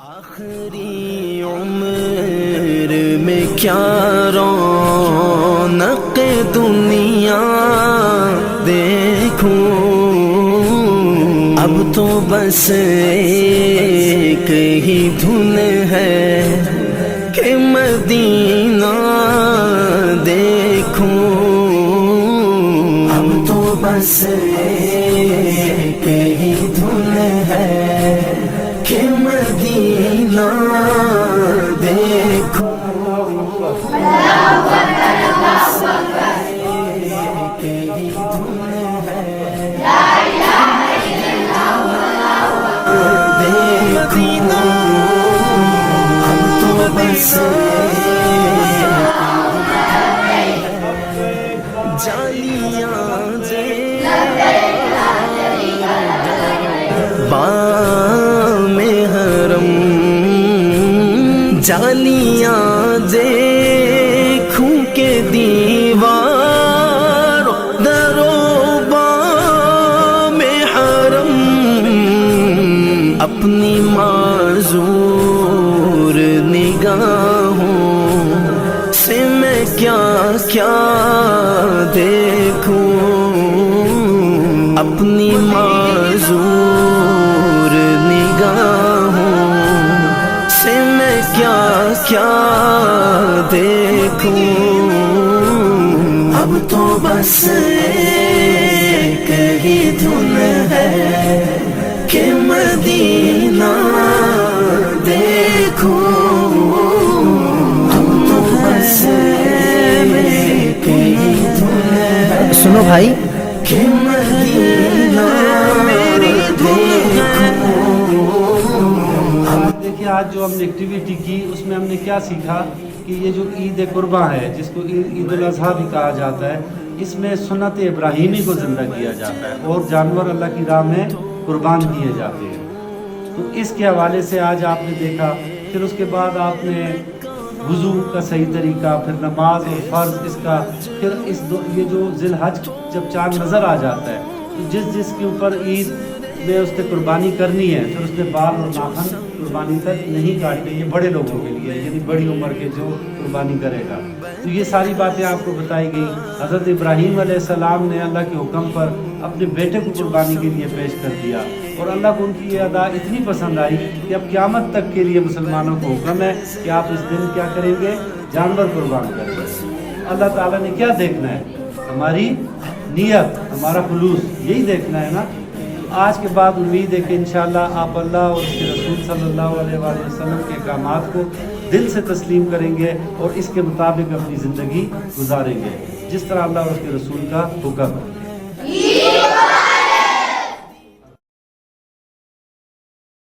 آخری عمر میں کیا رونق دنیا دیکھوں، اب تو بس ایک ہی دھن ہے کہ مدینہ دیکھوں، اب تو بس ایک ہی دھن ہے کہ مدینہ دیکھو، جالیاں دیکھوں کہ دیوار درو بام حرم، اپنی معذور نگاہوں سے میں کیا کیا دیکھوں، اپنی معذور نگاہوں سے میں کیا کیا دیکھوں، اب تو بس ایک ہی دھن ہے کہ مدینہ دیکھوں، اب تو بس ایک ہی دھن ہے، سنو بھائی، کہ مدینہ میری دیکھوں۔ دیکھیے آج جو ہم نے ایکٹیویٹی کی اس میں ہم نے کیا سیکھا کہ یہ جو عید قرباں ہے جس کو عید الاضحیٰ بھی کہا جاتا ہے، اس میں سنت ابراہیمی کو زندہ کیا جاتا ہے اور جانور اللہ کی راہ میں قربان کیے جاتے ہیں۔ تو اس کے حوالے سے آج آپ نے دیکھا، پھر اس کے بعد آپ نے وضو کا صحیح طریقہ، پھر نماز اور فرض اس کا، پھر یہ جو ذی الحج جب چاند نظر آ جاتا ہے تو جس کے اوپر عید میں اس نے قربانی کرنی ہے، پھر اس نے بال اور ناخن قربانی تک نہیں کاٹنے، یہ بڑے لوگوں کے لیے، یعنی بڑی عمر کے جو قربانی کرے گا۔ تو یہ ساری باتیں آپ کو بتائی گئی۔ حضرت ابراہیم علیہ السلام نے اللہ کے حکم پر اپنے بیٹے کو قربانی کے لیے پیش کر دیا، اور اللہ کو ان کی یہ ادا اتنی پسند آئی کہ اب قیامت تک کے لیے مسلمانوں کو حکم ہے کہ آپ اس دن کیا کریں گے؟ جانور قربان کریں گے۔ اللہ تعالیٰ نے کیا دیکھنا ہے؟ ہماری نیت، ہمارا خلوص، یہی دیکھنا ہے نا۔ آج کے بعد امید ہے کہ انشاءاللہ آپ اللہ اور اس کے رسول صلی اللہ علیہ وآلہ وسلم کے احکامات کو دل سے تسلیم کریں گے اور اس کے مطابق اپنی زندگی گزاریں گے جس طرح اللہ اور اس کے رسول کا حکم ہے۔